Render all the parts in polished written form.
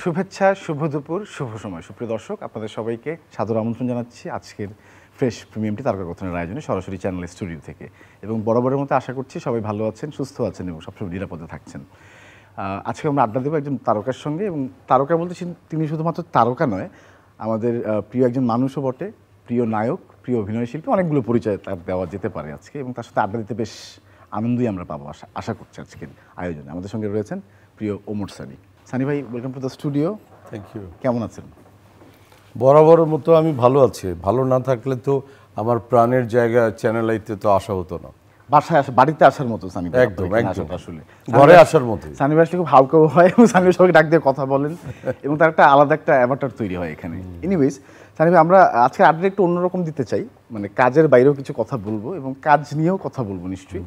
শুভেচ্ছা, শুভ দুপুর, শুভ সময়। সুপ্রিয় দর্শক, আপনাদের সবাইকে সাদর আমন্ত্রণ জানাচ্ছি আজকের ফ্রেশ প্রিমিয়ামটি তারকা কথনের আয়োজনে সরাসরি চ্যানেল স্টুডিও থেকে। এবং বরাবরের মতো আশা করছি সবাই ভালো আছেন, সুস্থ আছেন এবং সবসময় নিরাপদে থাকছেন। আজকে আমরা আড্ডা দেবো একজন তারকার সঙ্গে, এবং তারকা বলতে তিনি শুধুমাত্র তারকা নয়, আমাদের প্রিয় একজন মানুষও বটে, প্রিয় নায়ক, প্রিয় অভিনয় শিল্পী, অনেকগুলো পরিচয় তার দেওয়া যেতে পারে আজকে, এবং তার সাথে আড্ডা দিতে বেশ আনন্দই আমরা পাবো আশা করছি আজকের আয়োজনে। আমাদের সঙ্গে রয়েছেন প্রিয় ওমর সানি। সানি ভাই, welcome to the studio. Thank you. কেমন আছেন? বরাবরের মতো আমি ভালো আছি। ভালো না থাকলে তো আমার প্রাণের জায়গা চ্যানেল আইতে তো আসা হতো না। বাড়িতে আসার মতো সানি ভাই, একদম আসলে ঘরে আসার মতো। সানি ভাই আসলে খুব হাউকাউ হয় এবং সানি ভাই সবাইকে ডাক দিয়ে কথা বলেন এবং তার একটা আলাদা একটা অ্যাভাটার তৈরি হয় এখানে। এনিওয়েজ, সানি ভাই, আমরা আজকে আড্ডা একটু অন্যরকম দিতে চাই, মানে কাজের বাইরেও কিছু কথা বলবো এবং কাজ নিয়েও কথা বলবো নিশ্চয়ই।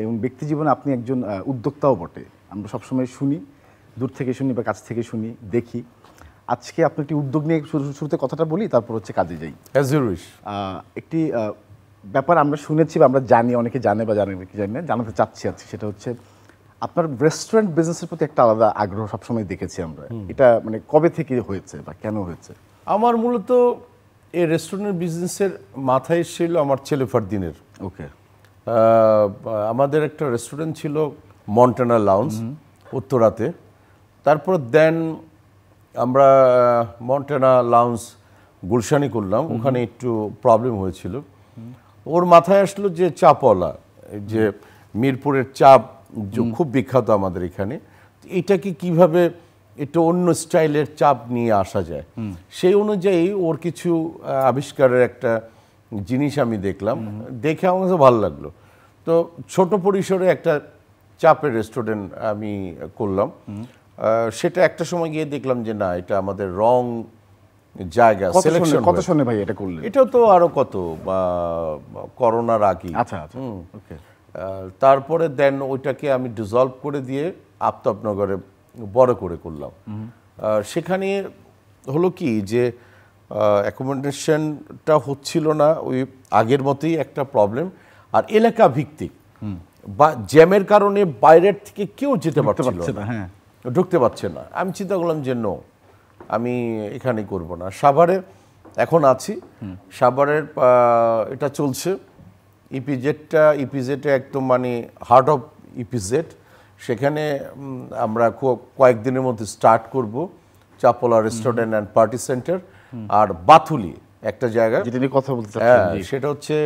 এবং ব্যক্তি জীবনে আপনি একজন উদ্যোক্তাও বটে। আমরা সবসময় শুনি, দূর থেকে শুনি বা কাছ থেকে শুনি, দেখি। আজকে আপনি একটি উদ্যোগ নিয়ে শুরুতে কথাটা বলি, তারপর হচ্ছে কাজে যাই। একটি ব্যাপার আমরা শুনেছি বা আমরা জানি, অনেকে জানে বা জানে কি জানি না, জানাতে চাচ্ছি আজকে। সেটা হচ্ছে আপনার রেস্টুরেন্ট বিজনেসের প্রতি একটা আলাদা আগ্রহ সবসময় দেখেছি আমরা। এটা মানে কবে থেকে হয়েছে বা কেন হয়েছে? আমার মূলত এই রেস্টুরেন্ট বিজনেসের মাথায় ছিল আমার ছেলে ফারদিনের। ওকে। আমাদের একটা রেস্টুরেন্ট ছিল মন্টানা লাউঞ্জ উত্তরাতে। তারপর দেন আমরা মন্টানা লাউঞ্জ গুলশানি করলাম, ওখানে একটু প্রবলেম হয়েছিল। ওর মাথায় আসলো যে চাপওয়ালা, যে মিরপুরের চাপ খুব বিখ্যাত আমাদের এখানে, এটাকে কিভাবে একটু অন্য স্টাইলের চাপ নিয়ে আসা যায়। সেই অনুযায়ী ওর কিছু আবিষ্কারের একটা জিনিস আমি দেখলাম, দেখে আমার কাছে ভালো লাগলো। তো ছোট পরিসরে একটা চাপের রেস্টুরেন্ট আমি করলাম। সেটা একটা সময় গিয়ে দেখলাম যে না, এটা আমাদের রং জায়গা সিলেকশন। কত শুনে ভাই এটা করলেন? এটাও তো আরো কত করোনার আগে। আচ্ছা, ওকে। তারপরে দেন ওইটাকে আমি ডিসলভ করে দিয়ে আফতাবনগরে বড় করে করলাম। সেখানে হলো কি যে অ্যাকোমোডেশনটা হচ্ছিল না ওই আগের মতোই একটা প্রবলেম, আর এলাকা ভিত্তিক বা জ্যামের কারণে বাইরের থেকে কেউ যেতে পারছিল না, ঢুকতে পারছে না। আমি চিন্তা করলাম যে নো, আমি এখানে করব না। সাভারে এখন আছি, সাভারের এটা চলছে। ইপিজেডে একদম মানে হার্ট অফ ইপিজেড। সেখানে আমরা কয়েকদিনের মধ্যে স্টার্ট করব চাপওয়ালা রেস্টুরেন্ট অ্যান্ড পার্টি সেন্টার। আর বাথুলি একটা জায়গা যেটা নিয়ে কথা বলতে চাচ্ছি, সেটা হচ্ছে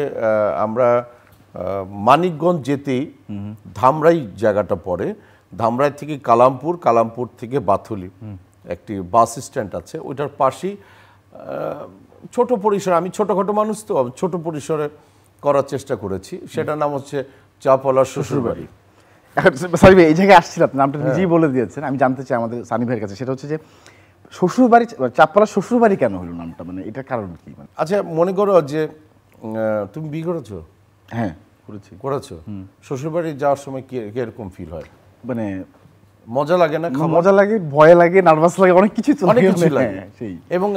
আমরা মানিকগঞ্জ যেতেই ধামরাই জায়গাটা পড়ে, ধামরাই থেকে কালামপুর, কালামপুর থেকে বাথুলি একটি বাস স্ট্যান্ড আছে, ওইটার পাশেই ছোট পরিসরে, আমি ছোটোখাটো মানুষ তো ছোট পরিসরে করার চেষ্টা করেছি। সেটার নাম হচ্ছে চাপওয়ালা শ্বশুরবাড়ি। সরি ভাই, এই জায়গায় আসছিলাম, নামটা নিজেই বলে দিয়েছেন। আমি জানতে চাই আমাদের সানি ভাইয়ের কাছে, সেটা হচ্ছে যে শ্বশুরবাড়ি, চাপওয়ালা শ্বশুরবাড়ি কেন হলো নামটা, মানে এটার কারণ কি? আচ্ছা, মনে করো যে তুমি বিয়ে করেছো? হ্যাঁ, করেছো। শ্বশুরবাড়ি যাওয়ার সময় কিরকম ফিল হয়? মানে মজা লাগে না? মজা লাগে, ভয় লাগে, নার্ভাস লাগে, অনেক কিছু লাগে। এবং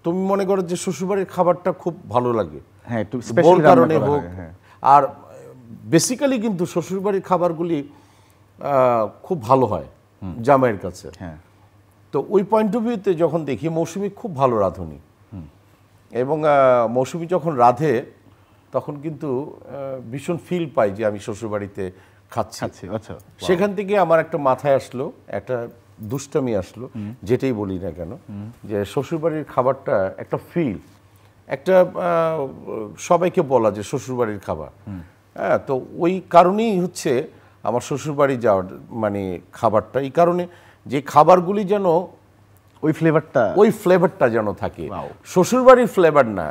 তুমি মনে করো যে শ্বশুরবাড়ির খাবারটা খুব ভালো লাগে, হ্যাঁ, একটু স্পেশাল কারণে হোক। আর বেসিক্যালি কিন্তু শ্বশুরবাড়ির খাবারগুলি খুব ভালো হয় জামাইয়ের কাছে। হ্যাঁ, তো ওই পয়েন্ট অফ ভিউতে যখন দেখি মৌসুমী খুব ভালো রাঁধুনি, এবং মৌসুমী যখন রাঁধে তখন কিন্তু ভীষণ ফিল পাই যে আমি শ্বশুরবাড়িতে খাচ্ছি। আচ্ছা, সেখান থেকে আমার একটা মাথায় আসলো, একটা দুষ্টামি আসলো, যেটাই বলি না কেন, যে শ্বশুরবাড়ির খাবারটা একটা ফিল, একটা সবাইকে বলা যে শ্বশুরবাড়ির খাবার। হ্যাঁ, তো ওই কারণেই হচ্ছে আমার শ্বশুরবাড়ি যাওয়ার মানে খাবারটা, এই কারণে যে খাবারগুলি যেন ওই ফ্লেভারটা যেন থাকে, শ্বশুরবাড়ির ফ্লেভার না,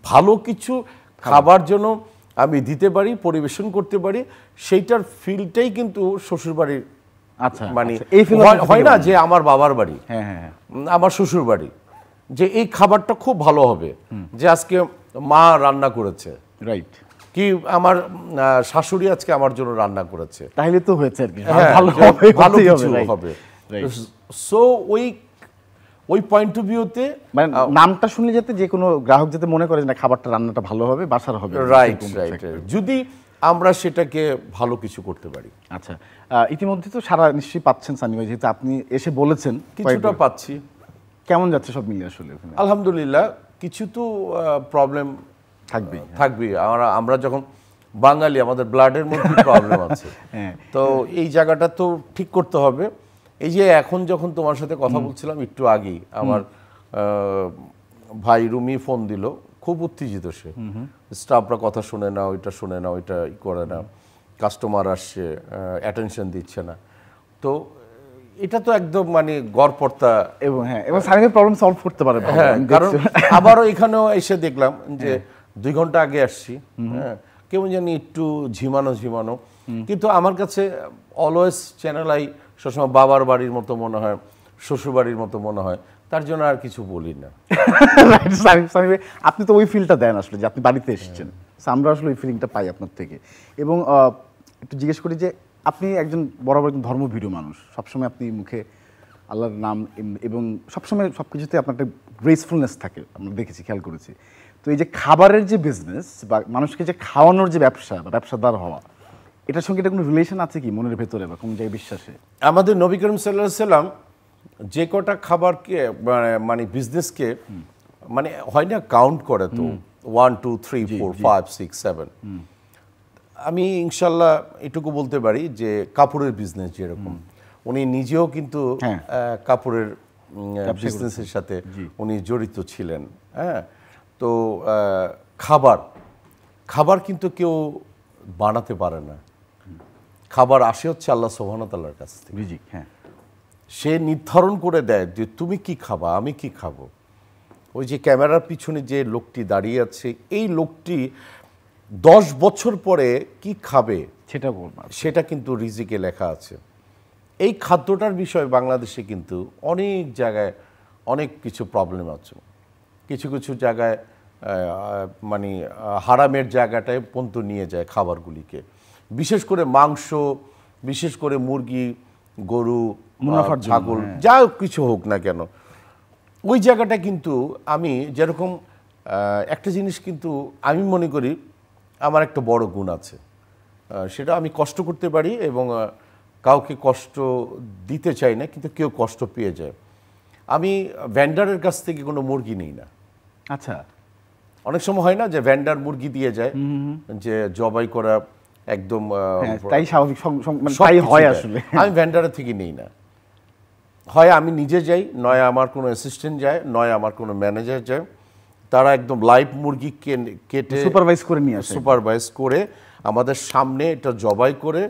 ভালো কিছু খাবার যেন আমি দিতে পারি, পরিবেশন করতে পারি, সেইটার ফিলটাই কিন্তু শ্বশুরবাড়ির। আচ্ছা, মানে হয় না যে আমার বাবার বাড়ি, আমার শ্বশুর বাড়ি, যে এই খাবারটা খুব ভালো হবে, যে আজকে মা রান্না করেছে, রাইট, কি আমার শাশুড়ি আজকে আমার জন্য রান্না করেছে, তাহলে তো হয়েছে আর কি, ভালো কিছু হবে। সো ওই পয়েন্ট অফ ভিউতে মানে নামটা শুনলে যাতে যে কোনো গ্রাহক যাতে মনে করে না খাবারটা রান্নাটা ভালো হবে, বাসার হবে। রাইট। যদি আমরা সেটাকে ভালো কিছু করতে পারি। আচ্ছা, ইতিমধ্যে তো সারা নিশ্চয়ই পাচ্ছেন সানি ভাই, যেহেতু আপনি এসে বলেছেন কিছুটা পাচ্ছি। কেমন যাচ্ছে সব মিলিয়ে আসলে? আলহামদুলিল্লাহ, কিছু তো প্রবলেম থাকবেই। আমরা যখন বাঙালি, আমাদের ব্লাডের মধ্যে প্রবলেম আছে। তো এই জায়গাটা তো ঠিক করতে হবে। এই যে এখন যখন তোমার সাথে কথা বলছিলাম একটু আগেই, আমার ভাই রুমি ফোন দিল, খুব উত্তেজিত সে। স্টাফরা কথা শুনে না, ওইটা শুনে না, ওইটা করে না, কাস্টমার আসছে, অ্যাটেনশন দিচ্ছে না। তো এটা তো একদম মানে গড়পড়তা। এবং সানি ভাই প্রবলেম সলভ করতে পারে। কারণ আবারও এখানেও এসে দেখলাম যে 2 ঘন্টা আগে আসছি, কেমন জানি একটু ঝিমানো ঝিমানো, কিন্তু আমার কাছে অলওয়েজ চ্যানেল আই সবসময় বাবার বাড়ির মতো মনে হয়, শ্বশুর বাড়ির মতো মনে হয়, তার জন্য আর কিছু বলি না। সানি ভাই, আপনি তো ওই ফিলটা দেন আসলে, যে আপনি বাড়িতে এসেছেন, আমরা আসলে ওই ফিলিংটা পাই আপনার থেকে। এবং একটু জিজ্ঞেস করি যে আপনি একজন বরাবর একজন ধর্মভীরু মানুষ, সবসময় আপনি মুখে আল্লাহর নাম এবং সবসময় সব কিছুতে আপনার একটা গ্রেসফুলনেস থাকে, আমরা দেখেছি, খেয়াল করেছি। তো এই যে খাবারের যে বিজনেস বা মানুষকে যে খাওয়ানোর যে ব্যবসা বা ব্যবসাদার হওয়া, এটার সঙ্গে এটা কোনো রিলেশন আছে কি মনের ভেতরে বা কোন জায়গায় বিশ্বাসে? আমাদের নবী করিম সাল্লাল্লাহু আলাইহি সাল্লাম যে কটা খাবারকে মানে বিজনেসকে মানে হয় না কাউন্ট করে, তো 1 2 3 4 5 6 7, আমি ইনশাল্লাহ এটুকু বলতে পারি যে কাপড়ের বিজনেস যেরকম, উনি নিজেও কিন্তু কাপড়ের বিজনেসের সাথে উনি জড়িত ছিলেন। হ্যাঁ, তো খাবার কিন্তু কেউ বানাতে পারে না, খাবার আসে হচ্ছে আল্লাহ সুবহানাহু ওয়া তাআলার কাছ থেকে। রিজিক, সে নির্ধারণ করে দেয় যে তুমি কি খাবা, আমি কি খাবো। ওই যে ক্যামেরার পিছনে যে লোকটি দাঁড়িয়ে আছে, এই লোকটি 10 বছর পরে কি খাবে সেটা কিন্তু রিজিকে লেখা আছে। এই খাদ্যটার বিষয়ে বাংলাদেশে কিন্তু অনেক জায়গায় অনেক কিছু প্রবলেম আছে, কিছু কিছু জায়গায় মানে হারামের জায়গাটায় পর্যন্ত নিয়ে যায় খাবারগুলিকে, বিশেষ করে মাংস, বিশেষ করে মুরগি, গরু, ছাগল, যা কিছু হোক না কেন, ওই জায়গাটা কিন্তু আমি যেরকম একটা জিনিস কিন্তু আমি মনে করি আমার একটা বড় গুণ আছে, সেটা আমি কষ্ট করতে পারি এবং কাউকে কষ্ট দিতে চাই না, কিন্তু কেউ কষ্ট পেয়ে যায়। আমি ভ্যান্ডারের কাছ থেকে কোনো মুরগি নেই না। আচ্ছা, অনেক সময় হয় না যে ভ্যান্ডার মুরগি দিয়ে যায়, যে জবাই করা একদম তাই স্বাভাবিক, তাই হয় আসলে। আমি ভ্যান্ডারের থেকে নেই না, হয় আমি নিজে যাই, নয় আমার কোনো অ্যাসিস্ট্যান্ট যায়, নয় আমার কোনো ম্যানেজার যায়, তারা একদম লাইভ মুরগি কেটে সুপারভাইজ করে আমাদের সামনে এটা জবাই করে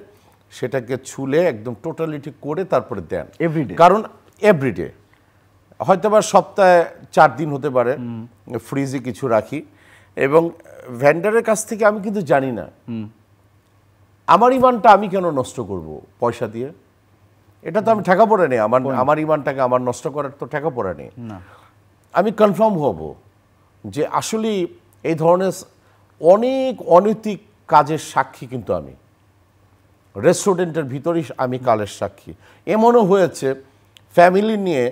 সেটাকে ছুলে একদম টোটালিটি করে তারপরে দেন এভরিডে। কারণ এভরিডে, হয়তো বা সপ্তাহে 4 দিন হতে পারে, ফ্রিজে কিছু রাখি। এবং ভ্যান্ডারের কাছ থেকে আমি কিন্তু জানি না আমার ইমানটা আমি কেন নষ্ট করব পয়সা দিয়ে, এটা তো আমি ঠেকা পড়ে নেই, আমার ইমানটাকে আমার নষ্ট করার তো ঠেকা পড়ে নেই। আমি কনফার্ম হব যে আসলে এই ধরনের অনেক অনৈতিক কাজের সাক্ষী কিন্তু আমি রেস্টুরেন্টের ভিতরেই আমি কালের সাক্ষী। এমনও হয়েছে ফ্যামিলি নিয়ে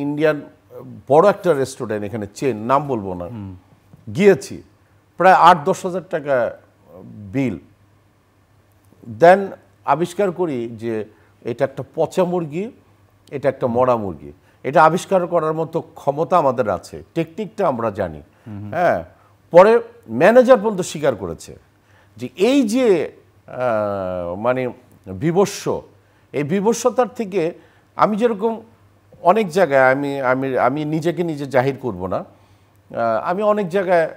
ইন্ডিয়ান বড় একটা রেস্টুরেন্ট, এখানে চেন, নাম বলবো না, গিয়েছি, প্রায় 8-10 হাজার টাকা বিল, দেন আবিষ্কার করি যে এটা একটা পচা মুরগি, এটা একটা মরা মুরগি। এটা আবিষ্কার করার মতো ক্ষমতা আমাদের আছে, টেকনিকটা আমরা জানি। হ্যাঁ, পরে ম্যানেজার পর্যন্ত স্বীকার করেছে যে এই যে মানে বিভৎস, এই বিভৎসতার থেকে আমি যেরকম অনেক জায়গায় আমি নিজেকে নিজে জাহির করব না, আমি অনেক জায়গায়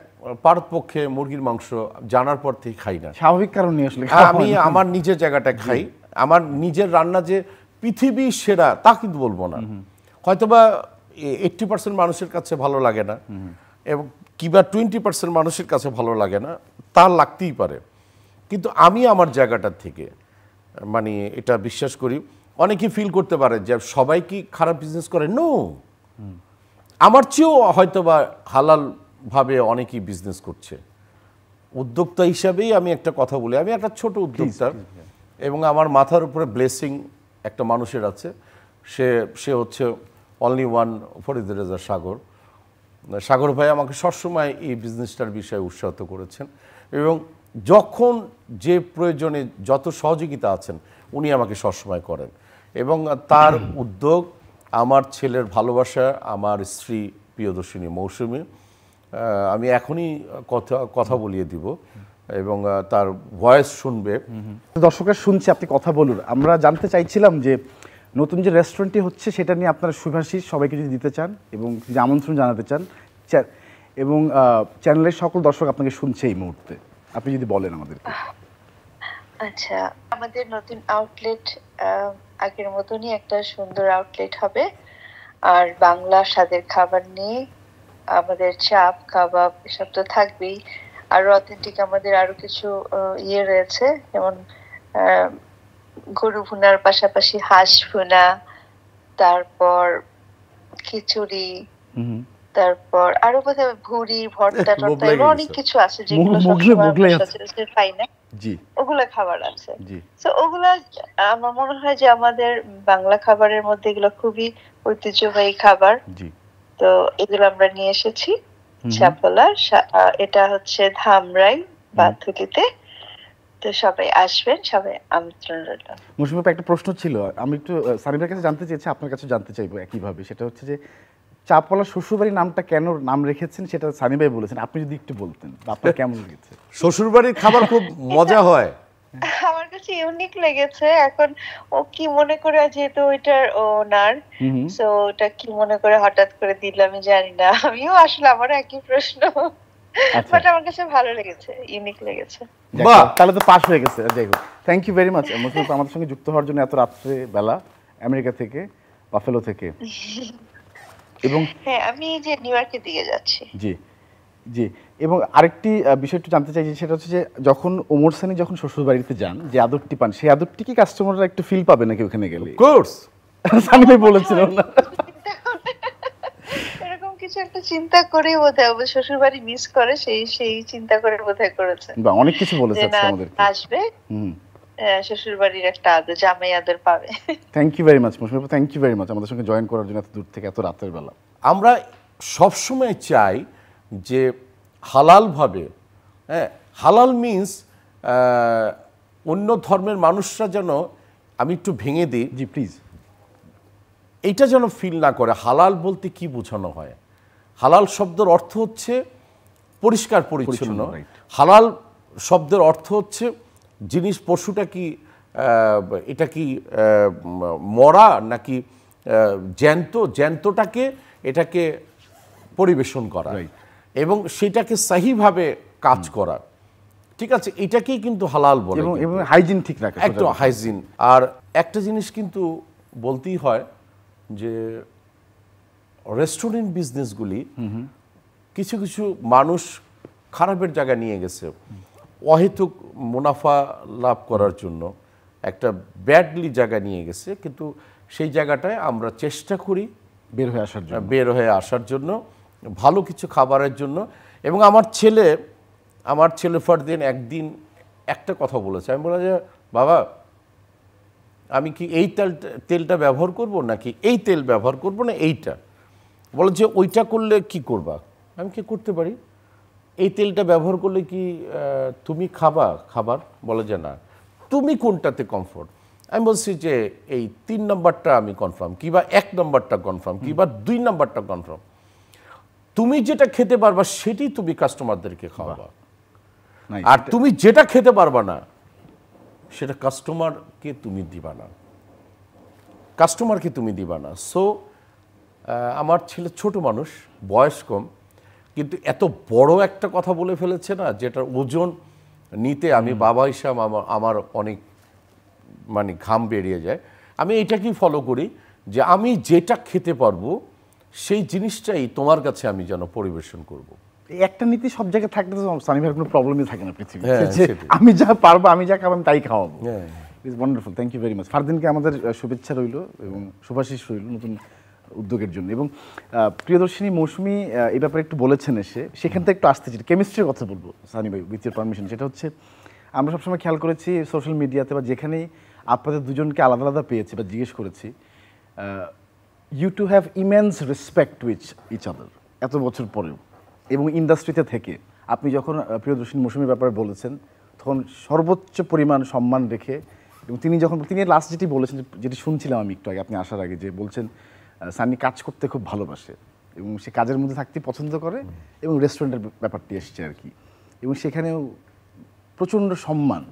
পারতপক্ষে মুরগির মাংস জানার পর থেকে খাই না, স্বাভাবিক কারণে আসলে আমি আমার নিজের জায়গাটা খাই। আমার নিজের রান্না যে পৃথিবীর সেরা তা কিন্তু বলবো না, হয়তোবা 80% মানুষের কাছে ভালো লাগে না, এবং কিংবা 20% মানুষের কাছে ভালো লাগে না, তার লাগতেই পারে, কিন্তু আমি আমার জায়গাটার থেকে মানে এটা বিশ্বাস করি। অনেকেই ফিল করতে পারে যে সবাই কি খারাপ বিজনেস করে, নো, আমার চেয়েও হয়তোবা হালালভাবে অনেকেই বিজনেস করছে। উদ্যোক্তা হিসাবেই আমি একটা কথা বলি, আমি একটা ছোট উদ্যোক্তা, এবং আমার মাথার উপরে ব্লেসিং একটা মানুষের আছে, সে হচ্ছে অনলি ওয়ান ফরিদ রেজা সাগর ভাই আমাকে সবসময় এই বিজনেসটার বিষয়ে উৎসাহিত করেছেন, এবং যখন যে প্রয়োজনে যত সহযোগিতা আছেন উনি আমাকে সবসময় করেন, এবং তার উদ্যোগ, আমার ছেলের ভালোবাসা, আমার স্ত্রী প্রিয়দর্শিনী মৌসুমী, আমি এখনই কথা বলিয়ে দিব এবং তার ভয়েস শুনবে। দর্শকরা শুনছে আপনি কথা বলুন। আমরা জানতে চাইছিলাম যে নতুন যে রেস্টুরেন্টটি হচ্ছে সেটা নিয়ে আপনারা শুভাশিস সবাইকে যদি দিতে চান এবং যদি আমন্ত্রণ জানাতে চান, এবং চ্যানেলের সকল দর্শক আপনাকে শুনছে এই মুহূর্তে, আপনি যদি বলেন আমাদেরকে। আচ্ছা, আমাদের নতুন আউটলেট আগের মতনই একটা সুন্দর আউটলেট হবে, আর বাংলা স্বাদের খাবার নিয়ে আমাদের চাপ, কাবাব এসব তো থাকবেই। আরো অথেন্টিক আমাদের আরো কিছু ইয়ে রয়েছে, যেমন গরু ভুনার পাশাপাশি হাঁস ভুনা, তারপর খিচুড়ি, তারপর আরো বোধহয় ভুড়ি, ভর্তা টর্তা, অনেক কিছু আছে যেগুলো সচরাচর পাই না, ওগুলা খাবার আছে। তো ওগুলা আমার মনে হয় যে আমাদের বাংলা খাবারের মধ্যে এগুলো খুবই ঐতিহ্যবাহী খাবার। তো এগুলো আমরা নিয়ে এসেছি চাপলা, এটা হচ্ছে ধামরাই বাথুলিতে। তো সবাই আসবেন, সবাই আমন্ত্রণ রইল। মৌসুমী, একটা প্রশ্ন ছিল, আমি একটু সানিমের কাছে জানতে চেয়েছি, আপনার কাছে জানতে চাইবো একইভাবে। সেটা হচ্ছে যে চাপলা শ্বশুরবাড়ি নামটা কেন নাম রেখেছেন, সেটা সানি ভাই বলেছেন, আপনি যদি একটু বলতেন আপনার কেমন লেগেছে? শ্বশুরবাড়ির খাবার খুব মজা হয়, আমার কাছে ইউনিক লেগেছে। এখন ও কি মনে করে, যেহেতু ওইটার ওনার, সো ওটা কি মনে করে হঠাৎ করে দিল আমি জানি না। আমিও আসলে আমারও একই প্রশ্ন, বাট আমার কাছে ভালো লেগেছে, ইউনিক লেগেছে। বাহ, তাহলে তো পাস হয়ে গেছে। যাই হোক, থ্যাংক ইউ ভেরি মাচ মৌসুমী আমাদের সঙ্গে যুক্ত হওয়ার জন্য এত রাত্রে বেলা আমেরিকা থেকে, বাফেলো থেকে। এবং হ্যাঁ, আমি যে নিউ ইয়র্কে দিয়ে যাচ্ছি। জি জি, এবং আরেকটি বিষয় একটু জানতে চাইছি, সেটা হচ্ছে যে যখন ওমর সানি যখন শ্বশুর বাড়িতে যান, যে আদরটি পান, সেই আদরটি কি কাস্টমাররা একটু ফিল পাবে নাকি ওখানে গেলে? কোর্স সানি ভাই বলেছিল না, এরকম কিছু একটা চিন্তা করে বোধহয় শ্বশুর বাড়ি মিস করে, সেই চিন্তা করে বোধহয় করেছে। বা অনেক কিছু বলেছে আমাদের, আসবে শ্বশুর বাড়ির একটা আদর, জামাই আদর পাবে। Thank you very much Mousumi, thank you very much আমাদের সঙ্গে জয়েন করার জন্য এত দূর থেকে, এত রাতের বেলা। আমরা সবসময় চাই যে হালালভাবে, হ্যাঁ, হালাল মিন্স অন্য ধর্মের মানুষরা যেন, আমি একটু ভেঙে দিই, জি প্লিজ, এইটা যেন ফিল না করে। হালাল বলতে কি বোঝানো হয়? হালাল শব্দের অর্থ হচ্ছে পরিষ্কার পরিচ্ছন্ন। হালাল শব্দের অর্থ হচ্ছে জিনিস, পশুটা কি, এটা কি মরা নাকি জ্যান্ত, জ্যান্তটাকে এটাকে পরিবেশন করা এবং সেটাকে সহিভাবে কাজ করা, ঠিক আছে, এটাকেই কিন্তু হালাল বলে, এবং হাইজিন ঠিক রাখা, একদম হাইজিন। আর একটা জিনিস কিন্তু বলতেই হয় যে রেস্টুরেন্ট বিজনেসগুলি কিছু কিছু মানুষ খারাপের জায়গায় নিয়ে গেছে, অহেতুক মুনাফা লাভ করার জন্য একটা ব্যাডলি জায়গা নিয়ে গেছে। কিন্তু সেই জায়গাটায় আমরা চেষ্টা করি বের হয়ে আসার জন্য, ভালো কিছু খাবারের জন্য। এবং আমার ছেলে ফারদিন একদিন একটা কথা বলেছে, আমি বললাম যে বাবা, আমি কি এই তেলটা ব্যবহার করব নাকি এই তেল ব্যবহার করব না এইটা? বলে যে ওইটা করলে কি করবা? আমি কি করতে পারি, এই তেলটা ব্যবহার করলে কি তুমি খাবার? বলে যে না, তুমি কোনটাতে কমফোর্ট? আমি বলছি যে এই 3 নম্বরটা আমি কনফার্ম, কিংবা 1 নম্বরটা কনফার্ম, কিংবা 2 নম্বরটা কনফার্ম। তুমি যেটা খেতে পারবা সেটি তুমি কাস্টমারদেরকে খাওয়াবা, আর তুমি যেটা খেতে পারবা না সেটা কাস্টমারকে তুমি দিবা না। সো আমার ছেলে ছোট মানুষ, বয়স কম, কিন্তু এত বড় একটা কথা বলে ফেলেছে না, যেটার ওজন নিতে আমি বাবা হিসাবে আমার অনেক মানে ঘাম বেরিয়ে যায়। আমি এটাকেই ফলো করি যে আমি যেটা খেতে পারবো সেই জিনিসটাই তোমার কাছে আমি যেন পরিবেশন করব। একটা নীতি সব জায়গায় থাকলে তো সানি ভাইয়ের কোনো প্রবলেমই থাকে না পৃথিবীতে, আমি যা পারবো, আমি যা খাবো আমি তাই খাওয়াবো। It's wonderful, thank you very much. ফারদিনকে আমাদের শুভেচ্ছা রইল এবং শুভাশিস রইল নতুন উদ্যোগের জন্য। এবং প্রিয়দর্শিনী মৌসুমী এই ব্যাপারে একটু বলেছেন এসে, সেখান থেকে একটু আসতে চাই, কেমিস্ট্রির কথা বলবো সানি ভাই, উইথ ইউর পারমিশন। সেটা হচ্ছে আমরা সবসময় খেয়াল করেছি সোশ্যাল মিডিয়াতে বা যেখানেই আপনাদের দুজনকে আলাদা আলাদা পেয়েছি বা জিজ্ঞেস করেছি, you two have immense respect with each other এত বছর পরেও। এবং ইন্ডাস্ট্রিতে থেকে আপনি যখন প্রিয়দর্শিনী মৌসুমীর ব্যাপারে বলেছেন, তখন সর্বোচ্চ পরিমাণ সম্মান রেখে, এবং তিনি লাস্ট যেটি বলেছেন, যেটি শুনছিলাম আমি একটু আগে আপনি আসার আগে, যে বলছেন সানি কাজ করতে খুব ভালোবাসে এবং সে কাজের মধ্যে থাকতে পছন্দ করে, এবং রেস্টুরেন্টের ব্যাপারটি এসছে আর কি, এবং সেখানেও প্রচণ্ড সম্মান,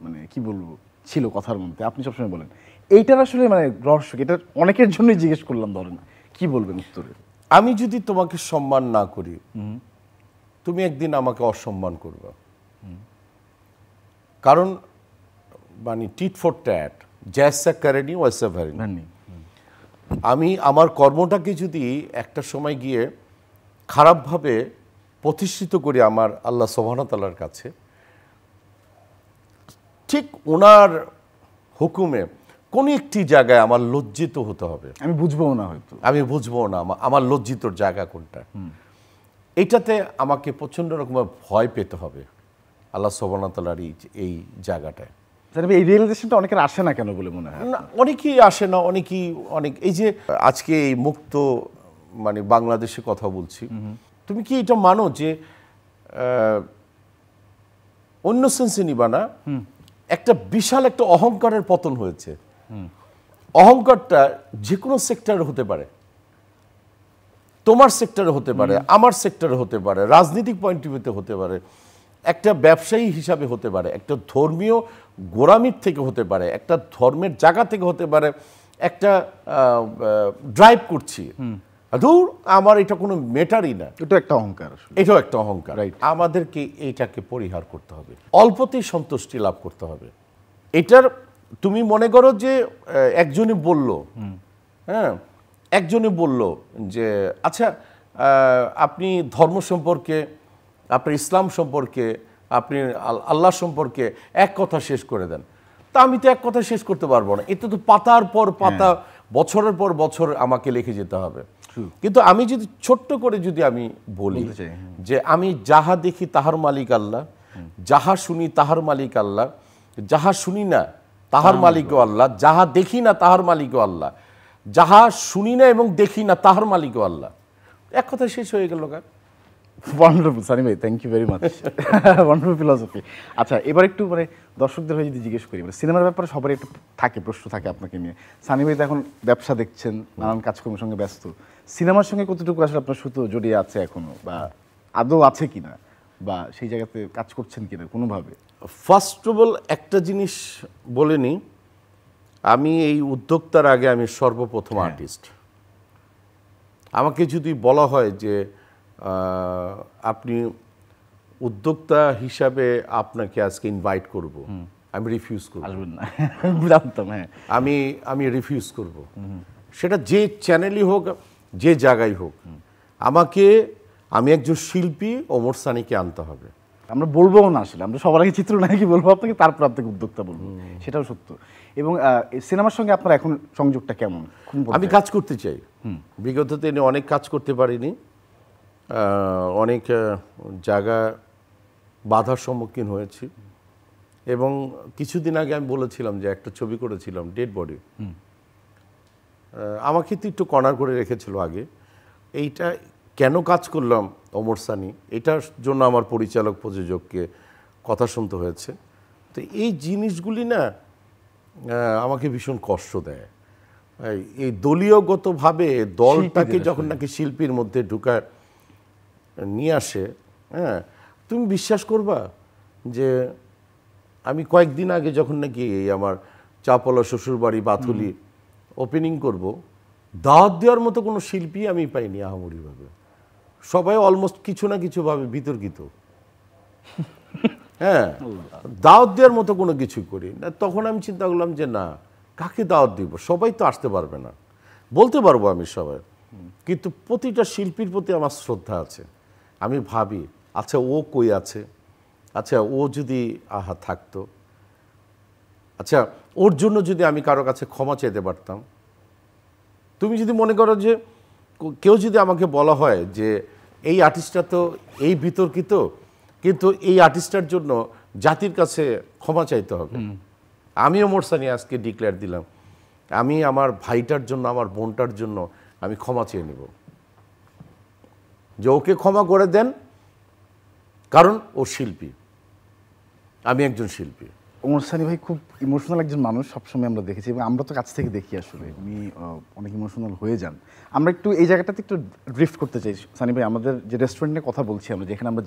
মানে কি বলবো, ছিল কথার মধ্যে। আপনি সবসময় বলেন এইটার আসলে মানে রহস্য, এটা অনেকের জন্যই জিজ্ঞেস করলাম, ধরেন কি বলবেন উত্তরে? আমি যদি তোমাকে সম্মান না করি, তুমি একদিন আমাকে অসম্মান করবে। কারণ মানে টিট ফর ট্যাট, জ্যাসা কারেনি ওয়াসা ভ্যারেনি। আমি আমার কর্মটাকে যদি একটা সময় গিয়ে খারাপভাবে প্রতিষ্ঠিত করি আমার আল্লাহ সুবহানাহু ওয়া তাআলার কাছে, ঠিক ওনার হুকুমে কোনো একটি জায়গায় আমার লজ্জিত হতে হবে। আমি বুঝবো না, হয়তো আমি বুঝবো না আমার লজ্জিতর জায়গা কোনটা। এটাতে আমাকে প্রচণ্ড রকমের ভয় পেতে হবে আল্লাহ সুবহানাহু ওয়া তাআলার এই জায়গাটায়। এই রিয়েলাইজেশনটা অনেকের আসে না কেন বলে মনে হয়? না, অনেকেই আসে না, অনেক এই যে আজকে এই মুক্ত মানে বাংলাদেশে কথা বলছি, তুমি কি এটা মানো যে অন্য সেন্সে নিবা না, একটা বিশাল একটা অহংকারের পতন হয়েছে। অহংকারটা যে কোনো সেক্টরে হতে পারে, তোমার সেক্টরে হতে পারে, আমার সেক্টরে হতে পারে, রাজনৈতিক পয়েন্ট অফ ভিউতে হতে পারে, একটা ব্যবসায়ী হিসাবে হতে পারে, একটা ধর্মীয় গোড়ামির থেকে হতে পারে, একটা ধর্মের জায়গা থেকে হতে পারে, একটা ড্রাইভ করছি, ধুর আমার এটা কোনো ম্যাটারই না, এটা একটা অহংকার, এটাও একটা অহংকার। আমাদেরকে এইটাকে পরিহার করতে হবে, অল্পতেই সন্তুষ্টি লাভ করতে হবে। এটার তুমি মনে করো যে একজনই বলল, হ্যাঁ একজনই বলল যে আচ্ছা আপনি ধর্ম সম্পর্কে, আপনার ইসলাম সম্পর্কে, আপনি আল্লাহ সম্পর্কে এক কথা শেষ করে দেন। তা আমি তো এক কথা শেষ করতে পারবো না, এতে তো পাতার পর পাতা, বছরের পর বছর আমাকে লিখে যেতে হবে। কিন্তু আমি যদি ছোট্ট করে যদি আমি বলি যে আমি যাহা দেখি তাহার মালিক আল্লাহ, যাহা শুনি তাহার মালিক আল্লাহ, যাহা শুনি না তাহার মালিকও আল্লাহ, যাহা দেখি না তাহার মালিকও আল্লাহ, যাহা শুনি না এবং দেখি না তাহার মালিকও আল্লাহ, এক কথা শেষ হয়ে গেল। ওয়ান্ডারফুল সানি ভাই, thank you very much, wonderful philosophy. আচ্ছা, এবার একটু মানে দর্শকদের হয়ে যদি জিজ্ঞেস করি, মানে সিনেমার ব্যাপারে সবারই একটু থাকে, প্রশ্ন থাকে আপনাকে নিয়ে। সানি ভাই তো এখন ব্যবসা দেখছেন, নানান কাজকর্মের সঙ্গে ব্যস্ত, সিনেমার সঙ্গে কতটুকু আসলে আপনার সুতো জড়িয়ে আছে এখনো, বা আদৌ আছে কিনা, বা সেই জায়গাতে কাজ করছেন কিনা কোনোভাবে? ফার্স্ট অফ অল একটা জিনিস বলে নিই, আমি এই উদ্যোক্তার আগে আমি সর্বপ্রথম আর্টিস্ট। আমাকে যদি বলা হয় যে আপনি উদ্যোক্তা হিসাবে আপনাকে আজকে ইনভাইট করব, আমি রিফিউজ করব। আসবেন না, জানতাম। হ্যাঁ, আমি রিফিউজ করব, সেটা যে চ্যানেলই হোক, যে জায়গায় হোক। আমি একজন শিল্পী ওমর সানিকে আনতে হবে। আমরা বলবো না, আসলে আমরা সবার আগে চিত্রনায়কই বলবো আপনাকে, তারপর আপনাকে উদ্যোক্তা বলবো, সেটাও সত্য। এবং সিনেমার সঙ্গে আপনার এখন সংযোগটা কেমন? আমি কাজ করতে চাই, বিগত দিনে অনেক কাজ করতে পারিনি, অনেক জায়গা বাধার সম্মুখীন হয়েছি। এবং কিছুদিন আগে আমি বলেছিলাম যে একটা ছবি করেছিলাম ডেড বডি, আমাকে তো একটু কর্নার করে রেখেছিল আগে। এইটা কেন কাজ করলাম ওমর সানি, এটার জন্য আমার পরিচালক প্রযোজককে কথা শুনতে হয়েছে। তো এই জিনিসগুলি না আমাকে ভীষণ কষ্ট দেয়। এই দলীয়গতভাবে দলটাকে যখন নাকি শিল্পীর মধ্যে ঢুকায় নিয়ে আসে, হ্যাঁ, তুমি বিশ্বাস করবা যে আমি কয়েকদিন আগে যখন নাকি আমার চাপলা শ্বশুরবাড়ি বাথুলি ওপেনিং করব, দাওয়াত দেওয়ার মতো কোনো শিল্পী আমি পাইনি আহামরিভাবে। সবাই অলমোস্ট কিছু না কিছুভাবে বিতর্কিত। হ্যাঁ, দাওয়াত দেওয়ার মতো কোনো কিছু করি না। তখন আমি চিন্তা করলাম যে না, কাকে দাওয়াত দিব, সবাই তো আসতে পারবে না। বলতে পারবো আমি সবাই, কিন্তু প্রতিটা শিল্পীর প্রতি আমার শ্রদ্ধা আছে। আমি ভাবি আচ্ছা ও কই আছে, আচ্ছা ও যদি থাকতো, আচ্ছা ওর জন্য যদি আমি কারো কাছে ক্ষমা চাইতে পারতাম। তুমি যদি মনে করো যে কেউ যদি আমাকে বলা হয় যে এই আর্টিস্টটা তো এই বিতর্কিত, কিন্তু এই আর্টিস্টটার জন্য জাতির কাছে ক্ষমা চাইতে হবে, আমি ওমর সানি আজকে ডিক্লেয়ার দিলাম, আমি আমার ভাইটার জন্য, আমার বোনটার জন্য আমি ক্ষমা চেয়ে নেব, যে ওকে ক্ষমা করে দেন, কারণ ও শিল্পী। আমি একজন শিল্পী। ওমর সানি ভাই খুব ইমোশনাল একজন মানুষ, সবসময় আমরা দেখেছি এবং আমরা তো কাছ থেকে দেখি আসলে উনি অনেক ইমোশনাল হয়ে যান। আমরা একটু এই জায়গাটাতে একটু ড্রিফট করতে চাই সানি ভাই। আমাদের যে রেস্টুরেন্টে কথা বলছি আমরা, যেখানে আমরা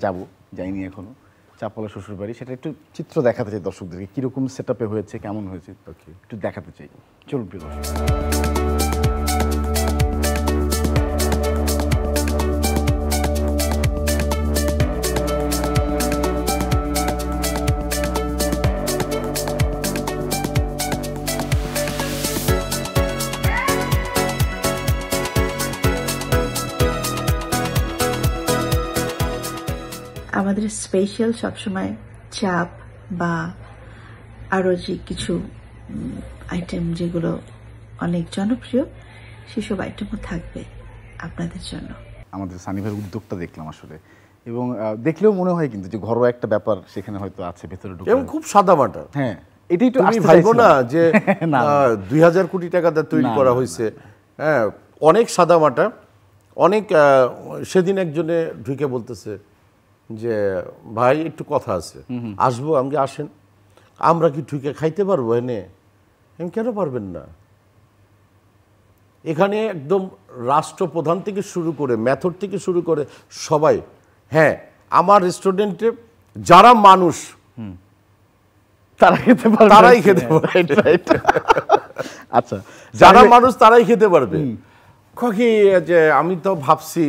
যাইনি এখনো, চাপলা শ্বশুরবাড়ি, সেটা একটু চিত্র দেখাতে চাই দর্শকদেরকে, কীরকম সেট আপে হয়েছে, কেমন হয়েছে একটু দেখাতে চাই। চলুন প্রিয় দর্শক। আমাদের স্পেশাল সবসময় চাপ বা আরও যে কিছু আইটেম যেগুলো অনেক জনপ্রিয়, সেসব আইটেমও থাকবে আপনাদের জন্য। আমাদের সানি ভাইয়ের উদ্যোগটা দেখলাম আসলে, এবং দেখলেও মনে হয় কিন্তু যে ঘরোয়া একটা ব্যাপার সেখানে হয়তো আছে ভেতরে ঢুকে, এবং খুব সাদামাটা। হ্যাঁ, এটাই তো আমি ভাববো না যে 2000 কোটি টাকা তৈরি করা হয়েছে। হ্যাঁ, অনেক সাদামাটা, অনেক। সেদিন একজনে ঢুকে বলতেছে যে ভাই একটু কথা আছে, আসবো। আমাকে আসেন, আমরা কি ঢুকে খাইতে পারবো এনে? আমি কেন পারবেন না? এখানে একদম রাষ্ট্রপ্রধান থেকে শুরু করে মেথড থেকে শুরু করে সবাই। হ্যাঁ, আমার রেস্টুরেন্টে যারা মানুষ তারা খেতে পারবে, তারাই খেতে পারবে। আচ্ছা, যারা মানুষ তারাই খেতে পারবে। কি যে আমি তো ভাবছি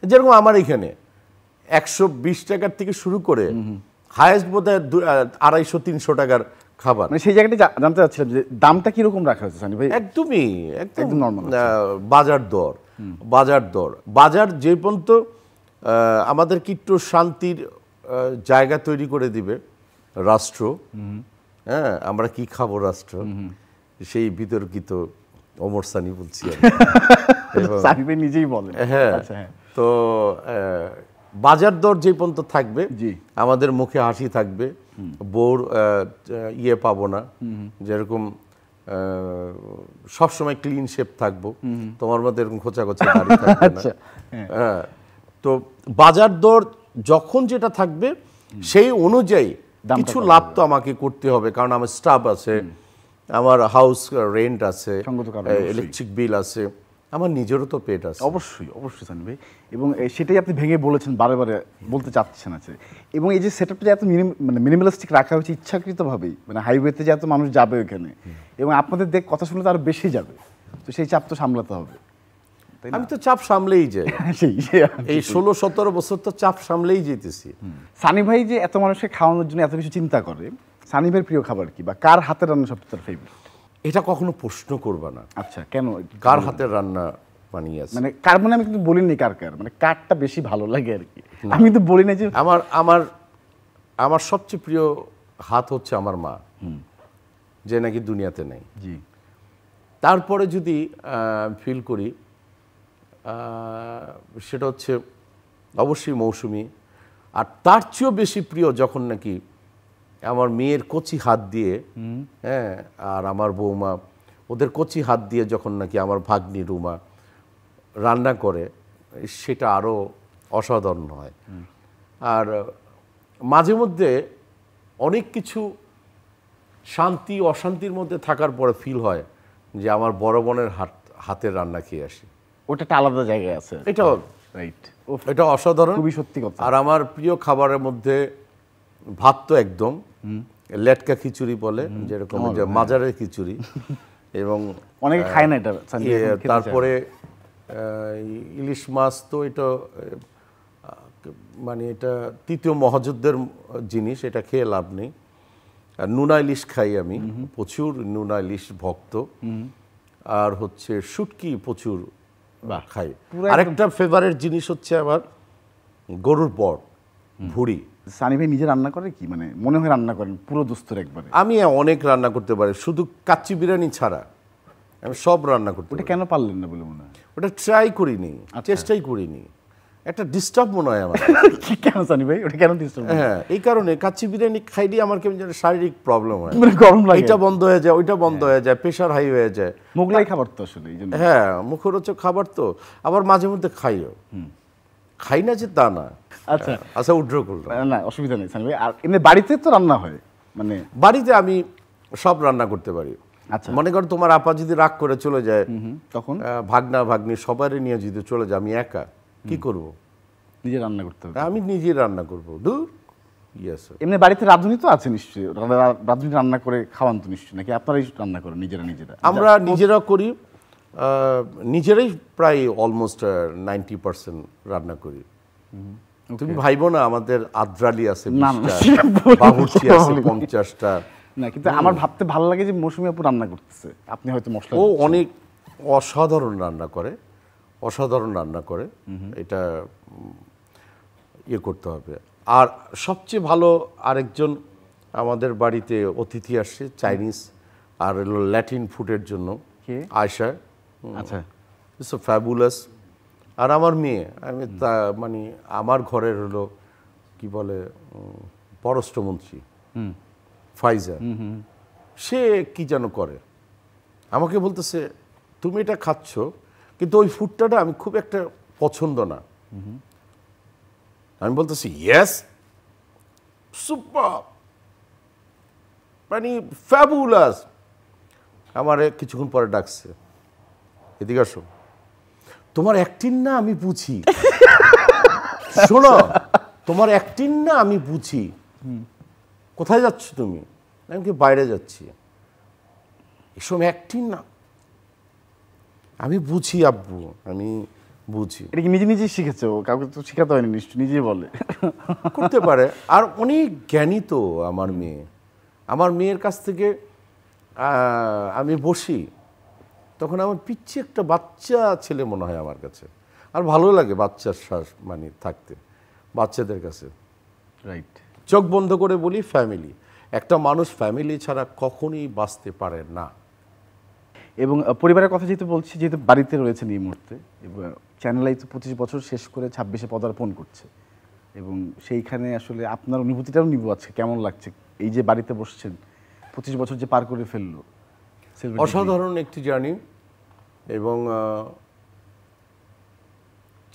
যেরকম আমার এখানে 120 টাকার থেকে শুরু করে হায়েস্ট বোধহয় 250-300 টাকার খাবার। মানে সেই জায়গাটা জানতে চাচ্ছিলাম যে দামটা কিরকম রাখা হয়েছে সানি ভাই? একদমই একদম নরমাল বাজার দর। বাজার যে পর্যন্ত আমাদেরকে একটু শান্তির জায়গা তৈরি করে দিবে রাষ্ট্র। হ্যাঁ, আমরা কি খাবো রাষ্ট্র, সেই বিতর্কিত ওমর সানি বলছি সানি ভাই নিজেই বলেন। হ্যাঁ, তো বাজার দর যে পর্যন্ত থাকবে আমাদের মুখে হাসি থাকবে, বোর ইয়ে পাবো না। যেরকম সবসময় ক্লিন শেপ থাকবো, তোমার মধ্যে এরকম খোঁচা খোঁচা দাড়ি থাকবে না। হ্যাঁ, তো বাজার দর যখন যেটা থাকবে সেই অনুযায়ী কিছু লাভ তো আমাকে করতে হবে, কারণ আমার স্টাফ আছে, আমার হাউস রেন্ট আছে, ইলেকট্রিক বিল আছে, আমার নিজেরও তো পেট আছে। অবশ্যই অবশ্যই সানি ভাই, এবং সেটাই আপনি ভেঙে বলেছেন, বারে বারে বলতে চাচ্ছেন আছে। এবং এই যে সেটআপটা যে এত মিনিমালিস্টিক রাখা হয়েছে ইচ্ছাকৃতভাবেই, মানে হাইওয়েতে যে এত মানুষ যাবে ওইখানে, এবং আপনাদের কথা শুনলে তো আরো বেশি যাবে, তো সেই চাপ তো সামলাতে হবে। আমি তো চাপ সামলেই যাই, এই 16-17 বছর তো চাপ সামলেই যেতেছি। সানি ভাই যে এত মানুষকে খাওয়ানোর জন্য এত কিছু চিন্তা করে, সানি ভাইয়ের প্রিয় খাবার কি, বা কার হাতের রান্না সবচেয়ে তার ফেভারিট? এটা কখনো প্রশ্ন করবা না। আচ্ছা, কেন? কার হাতের রান্না বানিয়েছে, মানে কার, মানে আমি কিন্তু বলিনি কার, মানে কারটা বেশি ভালো লাগে আর কি। আমি তো বলি না যে আমার সবচেয়ে প্রিয় হাত হচ্ছে আমার মা, যে নাকি দুনিয়াতে নেই। জি। তারপরে যদি ফিল করি সেটা হচ্ছে অবশ্যই মৌসুমী, আর তার চেয়েও বেশি প্রিয় যখন নাকি আমার মেয়ের কচি হাত দিয়ে, হ্যাঁ, আর আমার বৌমা ওদের কচি হাত দিয়ে যখন নাকি আমার ভাগ্নি রুমা রান্না করে, সেটা আরও অসাধারণ হয়। আর মাঝে মধ্যে অনেক কিছু শান্তি অশান্তির মধ্যে থাকার পরে ফিল হয় যে আমার বড় বোনের হাতের রান্না খেয়ে আসি। ওটা একটা আলাদা জায়গায় আছে, এটাও রাইট, এটা অসাধারণ, খুবই সত্যি কথা। আর আমার প্রিয় খাবারের মধ্যে ভাত তো একদম, লেটকা খিচুড়ি বলে যেরকম, যে মাজারের খিচুড়ি, এবং অনেকে খায় না এটা। তারপরে ইলিশ মাছ তো এটা মানে এটা তৃতীয় মহাযুদ্ধের জিনিস, এটা খেয়ে লাভ নেই। আর নুনা ইলিশ খাই আমি, প্রচুর নুনা ইলিশ ভক্ত। আর হচ্ছে শুটকি প্রচুর খাই। আরেকটা ফেভারিট জিনিস হচ্ছে আমার গরুর বট, ভুড়ি। সানি ভাই নিজে রান্না করে কি, মানে মনে হয় রান্না করেন পুরো দোস্তর একবারে? আমি অনেক রান্না করতে পারি, শুধু কাচ্চি বিরিয়ানি ছাড়া আমি সব রান্না করতে পারি। ওটা কেন পারলেন না বলে মনে হয়? ওটা ট্রাই করিনি, চেষ্টাই করিনি, একটা ডিস্টার্ব মনে হয় আমার। কেন সানি ভাই, ওটা কেন ডিস্টার্ব? হ্যাঁ, এই কারণে কাচ্চি বিরিয়ানি খাইলে আমার কেমন যেন শারীরিক প্রবলেম হয়, মানে গরম লাগে, এটা বন্ধ হয়ে যায়, ওইটা বন্ধ হয়ে যায়, প্রেশার হাই হয়ে যায়। মোগলাই খাবার তো আসলে এই জন্য। হ্যাঁ, মুখরোচক খাবার তো, আবার মাঝে মধ্যে খাইও, খাই না যে তা না। আচ্ছা আচ্ছা উড্র করলাম। না অসুবিধা নেই সানি ভাই। আর এমনি বাড়িতে তো রান্না হয় মানে? বাড়িতে আমি সব রান্না করতে পারি। আচ্ছা মনে করো তোমার আপা যদি রাগ করে চলে যায়, তখন ভাগনা ভাগ্নি সবারই নিয়ে যদি চলে যায়, আমি একা কি করব? নিজে রান্না করতে হবে। আমি নিজেই রান্না করবো। দূর ইয়েস। এমনি বাড়িতে রাঁধুনি তো আছে নিশ্চয়ই, রাঁধুনি রান্না করে খাওয়ান তো নিশ্চয়ই, নাকি আপনারাই রান্না করেন নিজেরা? আমরা নিজেরা করি, নিজেরাই প্রায় অলমোস্ট 90% রান্না করি। তুমি ভাইবো না আমাদের আদ্রালি আছে 20টা, বাবুর্চি আছে 50টা। না কিন্তু আমার ভাবতে ভালো লাগে যে মৌসুমী আপু রান্না করতেছে, আপনি হয়তো মশলা ও অনেক অসাধারণ রান্না করে, অসাধারণ রান্না করে। এটা ইয়ে করতে হবে। আর সবচেয়ে ভালো আরেকজন আমাদের বাড়িতে অতিথি আসছে, চাইনিজ আর হলো ল্যাটিন ফুডের জন্য, আয়শা। আচ্ছা ইটস ফ্যাবুলাস। আর আমার মেয়ে, আমি তা মানে আমার ঘরের হলো কি বলে পররাষ্ট্রমন্ত্রী ফাইজা, সে কি যেন করে, আমাকে বলতেছে তুমি এটা খাচ্ছ কিন্তু ওই ফুডটা আমি খুব একটা পছন্দ না। আমি বলতেছি ইয়েস সুপার, মানে ফ্যাবুলাস। আমার কিছুক্ষণ পরে ডাকছে, এদিকে আসো, তোমার অ্যাক্টিং না আমি বুঝি, শোনো তোমার অ্যাক্টিং না আমি বুঝি, কোথায় যাচ্ছ তুমি? আমি কি বাইরে যাচ্ছি। এসব অ্যাক্টিং না আমি বুঝি আব্বু, আমি বুঝি। এটা কি নিজে নিজেই শিখেছো? কাউকে তো শেখাতে হয়নি নিশ্চয়ই, নিজেই বলে। করতে পারে। আর অনেক জ্ঞানী তো আমার মেয়ে। আমার মেয়ের কাছ থেকে আমি বসি, তখন আমার পিচ্ছি একটা বাচ্চা ছেলে মনে হয় আমার কাছে। আর ভালো লাগে বাচ্চার শ্বাস মানে থাকতে বাচ্চাদের কাছে। রাইট। চোখ বন্ধ করে বলি ফ্যামিলি, একটা মানুষ ফ্যামিলি ছাড়া কখনোই বাঁচতে পারে না। এবং পরিবারের কথা যেহেতু বলছি, যেহেতু বাড়িতে রয়েছেন এই মুহূর্তে, এবং চ্যানেল আই তো 25 বছর শেষ করে 26-এ পদার্পণ করছে, এবং সেইখানে আসলে আপনার অনুভূতিটাও নিব আজকে, কেমন লাগছে এই যে বাড়িতে বসছেন 25 বছর যে পার করে ফেললো? অসাধারণ একটি জার্নি। এবং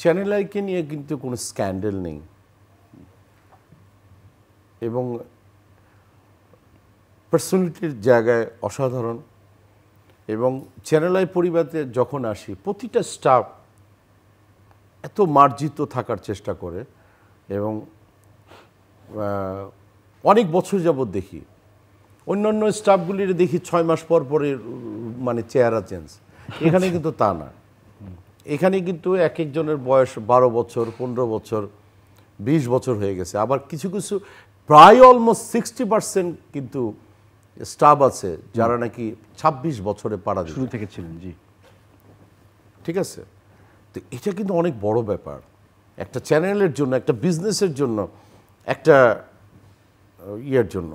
চ্যানেল আইকে নিয়ে কিন্তু কোনো স্ক্যান্ডেল নেই, এবং পার্সোনালিটির জায়গায় অসাধারণ। এবং চ্যানেল আই পরিবারে যখন আসি, প্রতিটা স্টাফ এত মার্জিত থাকার চেষ্টা করে, এবং অনেক বছর যাবৎ দেখি অন্যান্য স্টাফগুলির দেখি 6 মাস পর পরে মানে চেহারা চেঞ্জ। এখানে কিন্তু তা না, এখানে কিন্তু এক একজনের বয়স 12 বছর, 15 বছর, 20 বছর হয়ে গেছে। আবার কিছু কিছু প্রায় অলমোস্ট 60% কিন্তু স্টাফ আছে যারা নাকি 26 বছরে পাড়া শুরু থেকে ছিলেন। জি ঠিক আছে। তো এটা কিন্তু অনেক বড় ব্যাপার একটা চ্যানেলের জন্য, একটা বিজনেসের জন্য, একটা ইয়ের জন্য।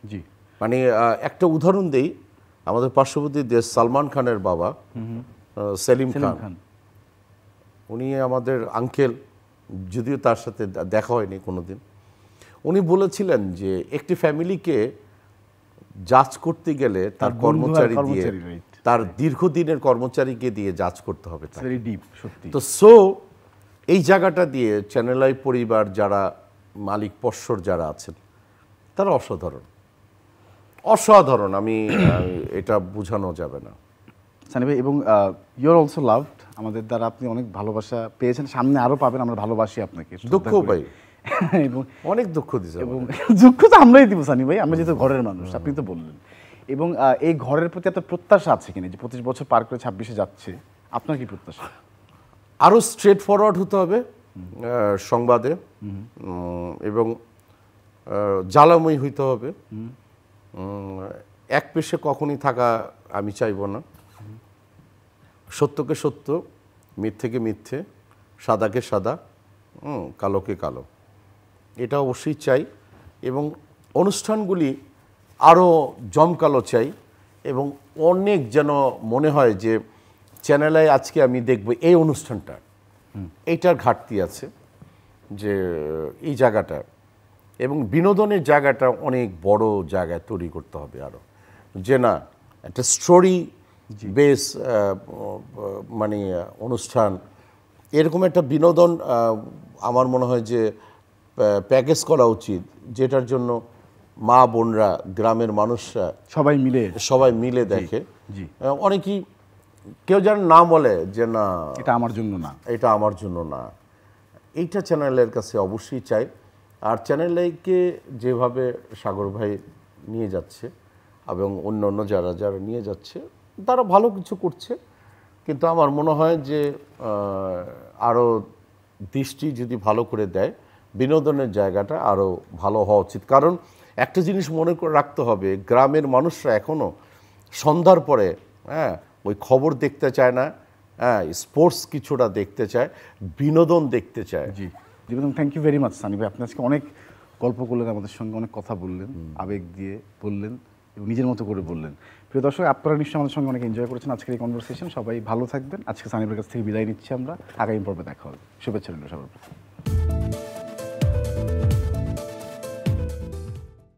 জি মানে একটা উদাহরণ দেই, আমাদের পার্শ্ববর্তী দেশ সালমান খানের বাবা সেলিম খান, উনি আমাদের আঙ্কেল, যদিও তার সাথে দেখা হয়নি কোনোদিন। উনি বলেছিলেন যে একটি ফ্যামিলিকে জাজ করতে গেলে তার কর্মচারী দিয়ে, তার দীর্ঘদিনের কর্মচারীকে দিয়ে জাজ করতে হবে। তো সো এই জায়গাটা দিয়ে চ্যানেল আই পরিবার যারা মালিক পর্ষদ যারা আছেন তারা অসাধারণ, অসাধারণ। আমি এটা বোঝানো যাবে না সানি ভাই। এবং ইউ আর অলসো লাভড, আমাদের দ্বারা আপনি অনেক ভালোবাসা পেয়েছেন, সামনে আরও পাবেন। আমরা ভালোবাসি আপনাকে। দুঃখ পাই, এবং অনেক দুঃখ দিচ্ছে। এবং দুঃখ তো আমরাই দিব সানি ভাই, আমরা যেহেতু ঘরের মানুষ, আপনি তো বললেন। এবং এই ঘরের প্রতি আপনার প্রত্যাশা আছে কিনা, যে 25 বছর পার করে 26-এ যাচ্ছে, আপনার কি প্রত্যাশা? আরও স্ট্রেট ফরওয়ার্ড হতে হবে সংবাদে, এবং জ্বালাময়ী হইতে হবে। এক পেশে কখনই থাকা আমি চাইব না। সত্যকে সত্য, মিথ্যেকে মিথ্যে, সাদাকে সাদা, কালোকে কালো, এটা অবশ্যই চাই। এবং অনুষ্ঠানগুলি আরও জমকালো চাই, এবং অনেক যেন মনে হয় যে চ্যানেলে আজকে আমি দেখব এই অনুষ্ঠানটা, এইটার ঘাটতি আছে, যে এই জায়গাটা, এবং বিনোদনের জায়গাটা অনেক বড় জায়গায় তৈরি করতে হবে আরও, যে না একটা স্টোরি বেস মানে অনুষ্ঠান, এরকম একটা বিনোদন আমার মনে হয় যে প্যাকেজ করা উচিত, যেটার জন্য মা বোনরা, গ্রামের মানুষরা সবাই মিলে দেখে। অনেকেই কেউ যেন না বলে যে না এটা আমার জন্য না, এটা আমার জন্য না। এইটা চ্যানেলের কাছে অবশ্যই চাই। আর চ্যানেলকে যেভাবে সাগর ভাই নিয়ে যাচ্ছে এবং অন্য অন্য যারা যারা নিয়ে যাচ্ছে তারা ভালো কিছু করছে, কিন্তু আমার মনে হয় যে আরও দৃষ্টি যদি ভালো করে দেয়, বিনোদনের জায়গাটা আরও ভালো হওয়া উচিত। কারণ একটা জিনিস মনে করে রাখতে হবে, গ্রামের মানুষরা এখনও সন্ধ্যার পরে ওই খবর দেখতে চায় না, স্পোর্টস কিছুটা দেখতে চায়, বিনোদন দেখতে চায়। জি thank you very much Sunny ভাই, আপনি আজকে অনেক গল্প করলেন, আমাদের সঙ্গে অনেক কথা বললেন, আবেগ দিয়ে বললেন এবং নিজের মতো করে বললেন। প্রিয় দর্শক, আপনারা নিশ্চয়ই আমাদের সঙ্গে অনেক এনজয় করেছেন আজকের এই কনভারসেশন। সবাই ভালো থাকবেন। আজকে সানি ভাইয়ের কাছ থেকে বিদায় নিচ্ছি আমরা, আগামী পর্বে দেখা হবে। শুভেচ্ছা রইল সবার।